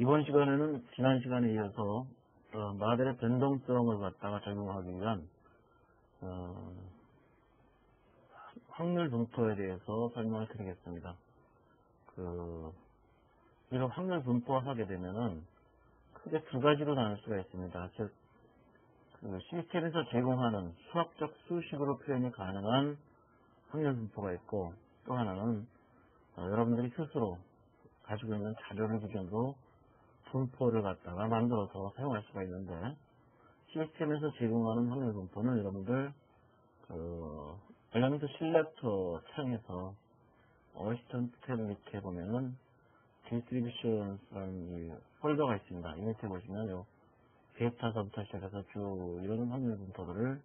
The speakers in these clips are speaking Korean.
이번 시간에는 지난 시간에 이어서 마델의 변동성을 갖다가 적용하기 위한 확률 분포에 대해서 설명을 드리겠습니다. 이런 확률 분포를 하게 되면은 크게 두 가지로 나눌 수가 있습니다. 즉, 시스템에서 제공하는 수학적 수식으로 표현이 가능한 확률 분포가 있고, 또 하나는 여러분들이 스스로 가지고 있는 자료를 기준으로 분포를 갖다가 만들어서 사용할 수가 있는데, 시스템에서 제공하는 확률 분포는 여러분들 엘리먼트 실렉터 창에서 어시스턴트 탭 밑에 보면은 디스트리뷰션이라는 폴더가 있습니다. 이 밑에 보시면 요 데이터서부터 시작해서 쭉 이런 확률 분포들을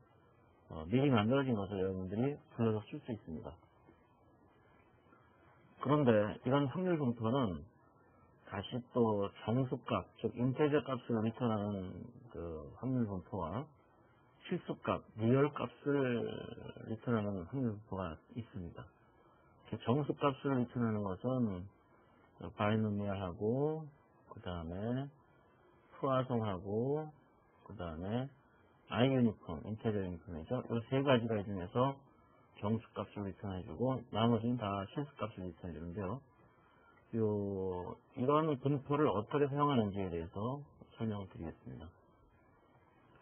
미리 만들어진 것을 여러분들이 불러서 쓸 수 있습니다. 그런데 이런 확률 분포는 다시 또 정수값, 즉 인테저 값을 리턴하는 확률 분포와 실수값, 리얼 값을 리턴하는 확률 분포가 있습니다. 정수값을 리턴하는 것은 바이노미얼하고, 그 다음에 포화송하고, 그 다음에 아이 유니폼, 인테저 유니폼이죠. 이 세 가지가 중에서 정수값을 리턴해주고 나머지는 다 실수값을 리턴해주는데요. 이런 분포를 어떻게 사용하는지에 대해서 설명을 드리겠습니다.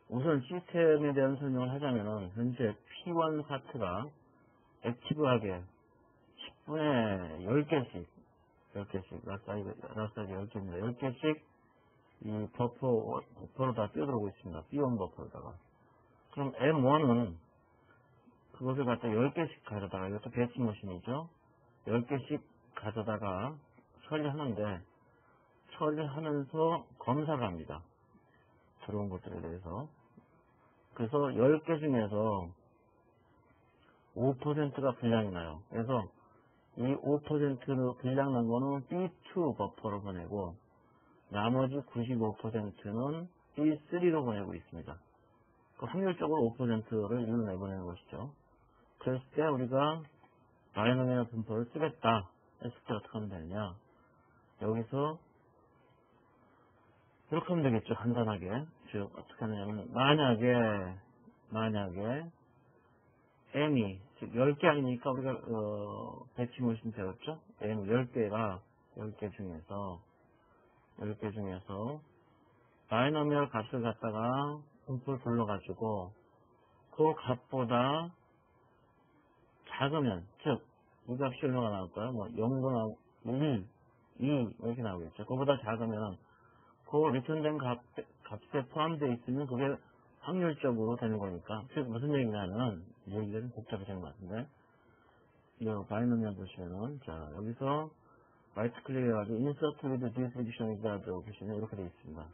우선 시스템에 대한 설명을 하자면은 현재 P1 파트가 액티브하게 10분에 10개씩 라스타지 10개입니다. 10개씩 이 버퍼로 다 뛰어들어오고 있습니다. B1 버퍼로다가. 그럼 M1은 그것을 갖다 10개씩 가져다가, 이것도 배치 머신이죠. 10개씩 가져다가 처리하는데, 처리하면서 검사를 합니다. 들어온 것들에 대해서. 그래서 10개 중에서 5%가 불량이 나요. 그래서 이 5%로 불량 난 거는 B2 버퍼로 보내고, 나머지 95%는 B3로 보내고 있습니다. 확률적으로 5%를 이로 내보내는 것이죠. 그랬을 때 우리가 바이노미얼 분포를 쓰겠다 했을 때 어떻게 하면 되느냐. 여기서 이렇게 하면 되겠죠. 간단하게. 즉 어떻게 하냐면, 만약에 M이 즉 10개 아니니까 우리가 배치 모션 배웠죠. M 10개 중에서 바이노미얼 값을 갖다가 분포를 불러가지고 그 값보다 작으면, 즉 이 값이 얼마가 나올까요? 뭐 0도 나오고 1, 2 이렇게 나오겠죠. 그거보다 작으면 그 리턴된 값에 포함되어 있으면 그게 확률적으로 되는 거니까. 즉 무슨 얘기냐면, 얘기가 좀 복잡해진 것 같은데, 이 바이노미얼 보시면은, 자 여기서 라이트 클릭해가지고 insert with distribution이라고 보시면 이렇게 되어 있습니다.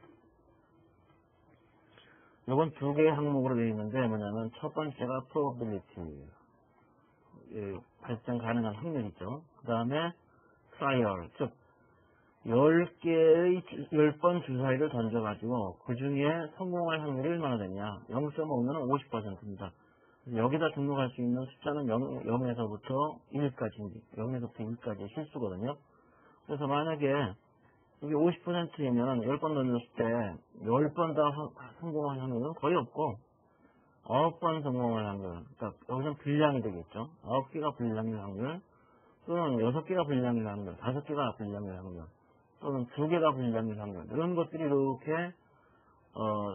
이건 두 개의 항목으로 되어 있는데, 뭐냐면 첫 번째가 probability, 발생 가능한 확률이죠. 그 다음에 trial, 즉 10번 주사위를 던져가지고 그 중에 성공할 확률이 얼마나 되냐. 0.5면 50%입니다. 여기다 등록할 수 있는 숫자는 0에서부터 1까지, 0에서부터 1까지 실수거든요. 그래서 만약에 이게 50%이면 10번 던졌을 때 10번 다 성공할 확률은 거의 없고, 9번 성공할 확률, 그러니까 여기서는 불량이 되겠죠. 9개가 불량일 확률, 또는 6개가 불량일 확률, 5개가 불량일 확률, 또는 2개가 불량일 확률, 이런 것들이 이렇게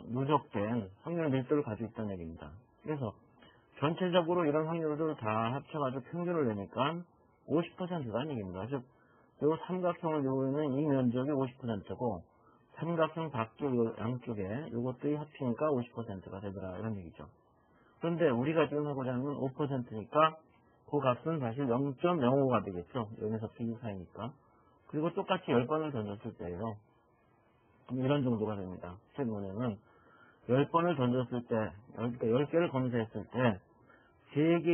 누적된 확률 밀도를 가지고 있다는 얘기입니다. 그래서 전체적으로 이런 확률들을 다 합쳐가지고 평균을 내니까 50%라는 얘기입니다. 즉 이 삼각형을 이루고 있는 이 면적이 50%고 삼각형 밖에 양쪽에 이것들이 합치니까 50%가 되더라, 이런 얘기죠. 그런데 우리가 지금 하고자 하는 건 5%니까 그 값은 사실 0.05가 되겠죠. 0에서 2 사이니까. 그리고 똑같이 10번을 던졌을 때예요. 그럼 이런 정도가 됩니다. 즉 뭐냐면 10번을 던졌을 때, 그러니까 10개를 검사했을 때 3개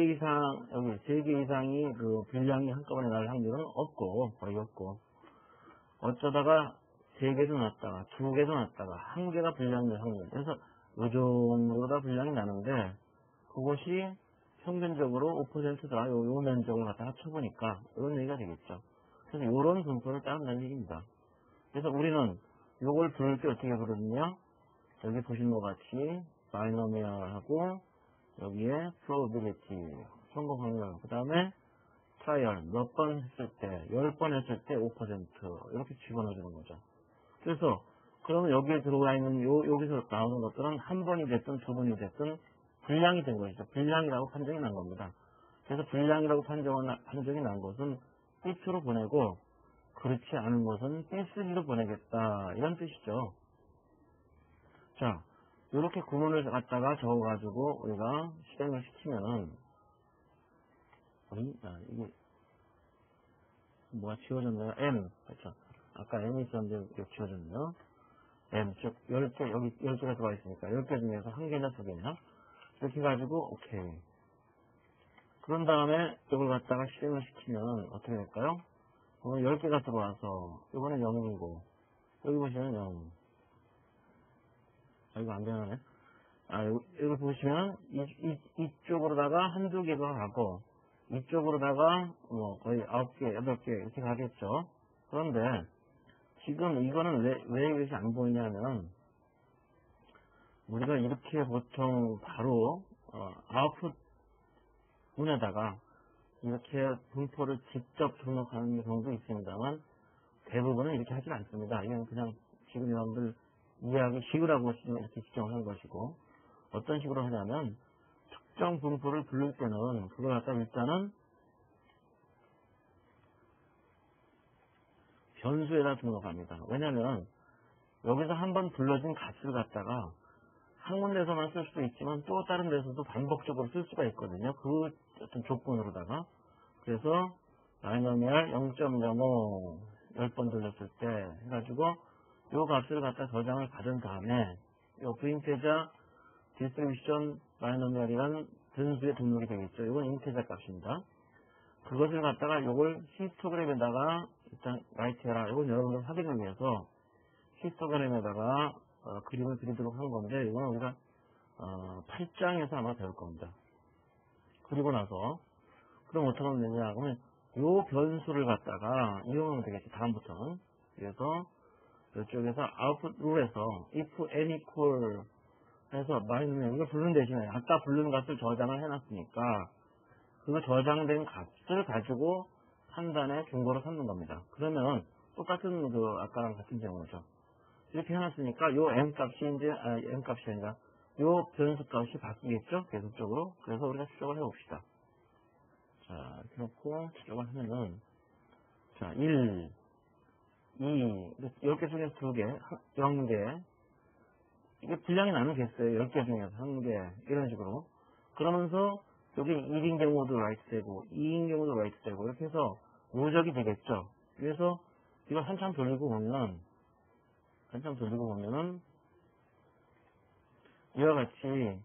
이상이 불량이 한꺼번에 날 확률은 없고, 거의 없고, 어쩌다가 3개도 났다가 2개도 났다가 1개가 불량이 날 확률, 그래서 이 정도로 다 불량이 나는데, 그것이 평균적으로 5%다. 요 면적을 갖다 합쳐보니까 이런 얘기가 되겠죠. 그래서 이런 분포를 따른다는 얘기입니다. 그래서 우리는 요걸 부를 때 어떻게 부르느냐? 여기 보시는 것 같이 바이노미얼하고 여기에 probability 성공 확률, 그 다음에 트라이얼 몇 번 했을 때, 10번 했을 때 5% 이렇게 집어넣어주는 거죠. 그래서 그러면 여기에 들어가 있는 여기서 나오는 것들은 한 번이 됐든 두 번이 됐든 불량이 된 것이죠. 불량이라고 판정이 난 겁니다. 그래서 불량이라고 판정이 난 것은 B표로 보내고 그렇지 않은 것은 B3로 보내겠다 이런 뜻이죠. 자, 이렇게 구문을 갖다가 적어가지고 우리가 실행을 시키면은 이게 뭐가 지워졌나요? M 그렇죠. 아까 M이 있었는데 이렇게 지워졌네요. M 즉 10개 여기 10개가 들어가 있으니까 10개 중에서 한 개냐 두 개냐 이렇게 해가지고 오케이. 그런 다음에 이걸 갖다가 실행을 시키면 어떻게 될까요? 오늘 10개가 들어와서 이번엔 0이고 여기 보시면 0. 이거 안 되나네? 여기 보시면 이쪽으로다가 한두 개가 가고 이쪽으로다가 거의 9개, 8개 이렇게 가겠죠. 그런데 지금 이거는 왜 이것이 안 보이냐면 우리가 이렇게 보통 바로 아웃풋 문에다가 이렇게 분포를 직접 등록하는 경우도 있습니다만 대부분은 이렇게 하지 않습니다. 이건 그냥 지금 여러분들 이해하기 쉬우라고 이렇게 지정을 한 것이고 어떤 식으로 하냐면 특정 분포를 부를 때는 그걸 갖다 일단은 변수에다 등록합니다. 왜냐하면 여기서 한번 불러진 값을 갖다가 한 군데서만 쓸 수도 있지만 또 다른 데서도 반복적으로 쓸 수가 있거든요. 그 어떤 조건으로다가 그래서 바이노미얼 0.05 10번 돌렸을 때 해가지고 요 값을 갖다 저장을 받은 다음에 요 부인테자 디스트리뷰션 바이노미얼이라는 변수에 등록이 되겠죠. 이건 인테자 값입니다. 그것을 갖다가 요걸 히스토그램에다가 일단 라이트해라. 이건 여러분들 확인을 위해서 히스토그램에다가 그림을 그리도록 한 건데 이거는 우리가 8장에서 아마 배울 겁니다. 그리고 나서 그럼 어떻게 하면 되냐? 그러면 요 변수를 갖다가 이용하면 되겠지. 다음부터는. 그래서 이쪽에서 output rule에서 if n equal 해서 마이너스 이걸 부르는 대신에 아까 부르는 값을 저장을 해놨으니까 그 저장된 값을 가지고 판단의 중거로 삼는 겁니다. 그러면 똑같은 아까랑 같은 경우죠. 이렇게 해놨으니까 요 m 값이 m 값이 아니라 요 변수 값이 바뀌겠죠? 계속적으로. 그래서 우리가 추적을 해봅시다. 자, 이렇게 놓고 추적을 하면은 자, 1, 2, 10개 중에서 2개, 0개 이게 분량이 나누겠어요. 10개 중에서 1개 이런 식으로. 그러면서 여기 1인 경우도 라이트 되고 2인 경우도 라이트 되고 이렇게 해서 누적이 되겠죠. 그래서 이걸 한참 돌리고 보면은 이와 같이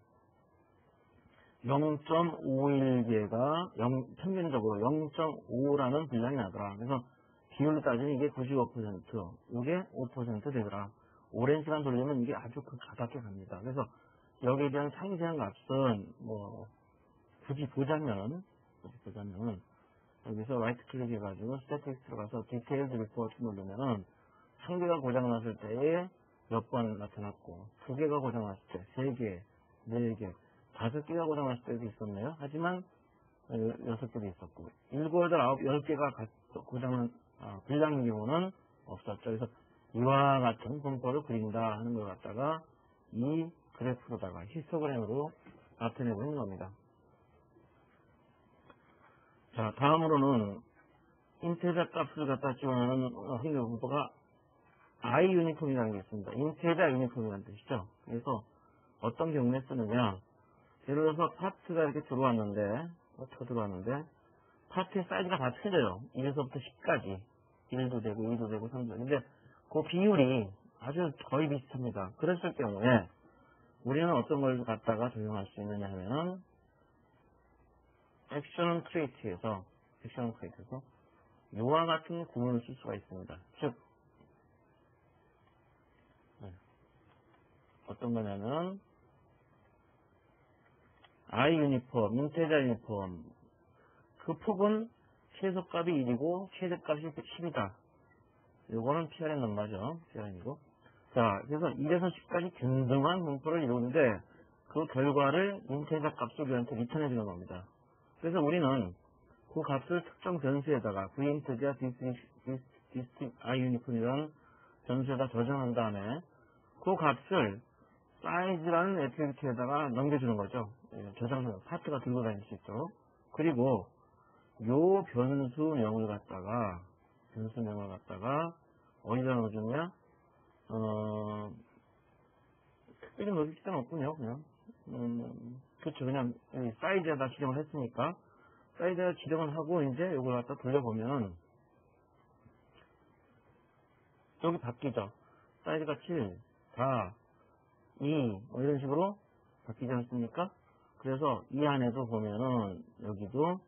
0.51개가 평균적으로 0.5라는 분량이 나더라. 그래서 비율로 따지면 이게 95%, 이게 5% 되더라. 오랜 시간 돌리면 이게 아주 가깝게 갑니다. 그래서 여기에 대한 상세한 값은 굳이 보자면 여기서 라이트 클릭해가지고 스태틱스 들어가서 디테일드 리포트 누르면은 한 개가 고장났을 때에 몇 번 나타났고 2개가 고장났을 때 3개, 4개, 5개가 고장났을 때도 있었네요. 하지만 6개도 있었고 7, 8, 9, 10개가 고장난 불량인 경우는 없었죠. 그래서 이와 같은 분포를 그린다 하는 걸 갖다가 이 그래프로다가 히스토그램으로 나타내고 있는 겁니다. 자, 다음으로는 인테자 값을 갖다 지원하는 확률 분포가 I 유니폼이라는 게 있습니다. 인테자 유니폼이라는 뜻이죠. 그래서 어떤 경우에 쓰느냐, 예를 들어서 파트가 이렇게 들어왔는데 파트의 사이즈가 다 틀려요. 1에서부터 10까지 1도 되고 2도 되고 3도 되고. 근데 그 비율이 아주 거의 비슷합니다. 그랬을 경우에 우리는 어떤 걸 갖다가 적용할 수 있느냐 하면은 액션 크리에이트에서 이와 같은 구문을 쓸 수가 있습니다. 즉 어떤 거냐면 I 유니폼, 인테자 유니폼 그 폭은 최소값이 1이고 최대값이 10이다. 요거는 PRN 넘버죠. PRN이고 자, 그래서 1에서 10까지 균등한 분포를 이루는데 그 결과를 인테저 값을 우리한테 리턴해 주는 겁니다. 그래서 우리는 그 값을 특정 변수에다가 v인트자 distinct iuniform이라는 변수에다 저장한 다음에 그 값을 사이즈라는 애트리뷰트에다가 넘겨주는 거죠. 저장소 파트가 들고 다닐 수 있도록. 그리고 요 변수명을 갖다가 어디다 넣어주냐? 특별히 넣을 필요는 없군요. 그냥 그렇죠. 그냥 사이즈에다 지정을 했으니까 사이즈에다 지정을 하고 이제 요걸 갖다 돌려보면 여기 바뀌죠. 사이즈가 7, 4, 2 이런 식으로 바뀌지 않습니까? 그래서 이 안에도 보면은 여기도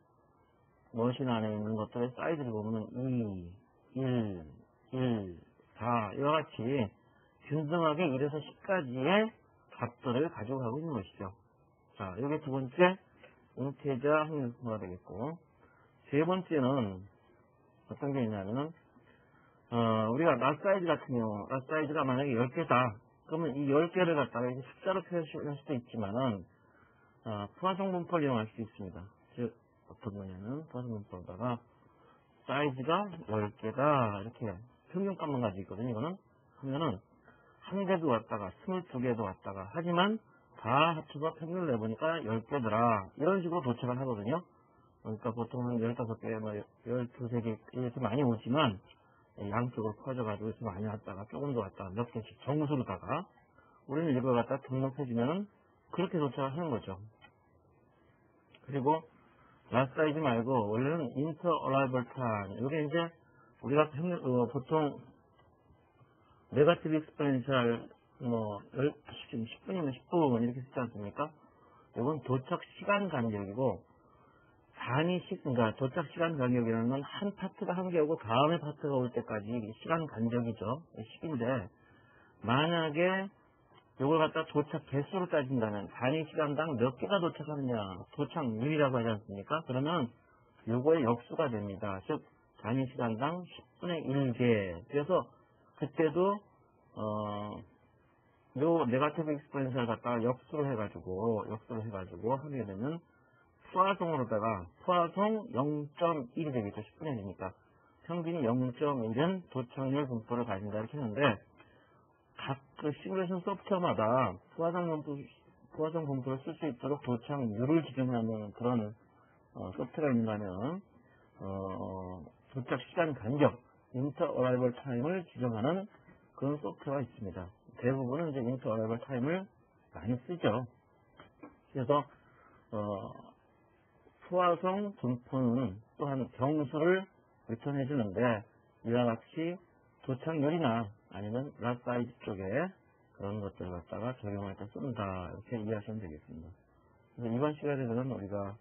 머신 안에 있는 것들의 사이즈를 보면은 2, 1, 4 이와 같이 균등하게 1에서 10까지의 값들을 가지고 가고 있는 것이죠. 자, 이게 두 번째 인테저 확률분포가 되겠고, 세 번째는 어떤 게 있냐면은 우리가 라 사이즈 같은 경우, 라 사이즈가 만약에 10개다. 그러면 이 10개를 갖다가 이제 숫자로 표현할 수도 있지만은 포화성 분포를 이용할 수 있습니다. 즉 어떤 거냐면 포화성 분포로다가 사이즈가 10개다 이렇게 평균값만 가지고 있거든요. 이거는 하면은 한 개도 왔다가 22개도 왔다가 하지만 다 합쳐서 평균을 내보니까 10개더라 이런 식으로 도착을 하거든요. 그러니까 보통은 15개, 12개 이렇게 많이 오지만 양쪽으로 퍼져가지고 좀 많이 왔다가 조금 더 왔다가 몇 개씩 정수로다가 우리는 이걸 갖다 등록해주면은 그렇게 도착을 하는 거죠. 그리고 라스 사이즈 말고 원래는 인터 어라이벌 타임 이게 이제 우리가 보통 네거티브 익스포넨셜 10분이면 10분 이렇게 쓰지 않습니까? 이건 도착 시간 간격이고 그러니까 도착 시간 간격이라는 건 한 파트가 한 개 오고 다음에 파트가 올 때까지 시간 간격이죠. 시기인데 만약에 이걸 갖다 도착 개수로 따진다면 단위 시간당 몇 개가 도착하느냐 도착률이라고 하지 않습니까? 그러면 요거의 역수가 됩니다. 즉 단위 시간당 10분의 1개. 그래서 그때도 요 네거티브 익스포넨셜 갖다가 역수를 해가지고 하게 되면 포화성으로다가 포화성 0.1이 되겠죠. 10분의 1이니까 평균이 0.1은 도착률 분포를 가진다 이렇게 했는데 각 그 시뮬레이션 소프트웨어마다 포화성 분포를 쓸 수 있도록 도착률을 지정하는 그런 소프트웨어가 있는다면 도착 시간 간격 인터 어라이벌 타임을 지정하는 그런 소프트웨어가 있습니다. 대부분은 이제 인터 어라이벌 타임을 많이 쓰죠. 그래서 포화성 분포는 또한 정수를 리턴해 주는데 이와 같이 도착률이나 아니면 라 사이즈 쪽에 그런 것들을 갖다가 적용할 때 쓴다 이렇게 이해하시면 되겠습니다. 그래서 이번 시간에는 우리가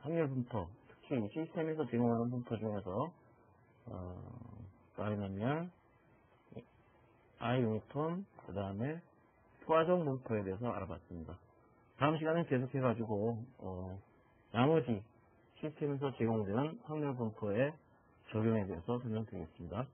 확률 분포 특히 시스템에서 제공하는 분포 중에서 바이노미얼, 아이유니폼, 그 다음에 포화성 분포에 대해서 알아봤습니다. 다음 시간에 계속해가지고 나머지 시스템에서 제공되는 확률 분포의 적용에 대해서 설명드리겠습니다.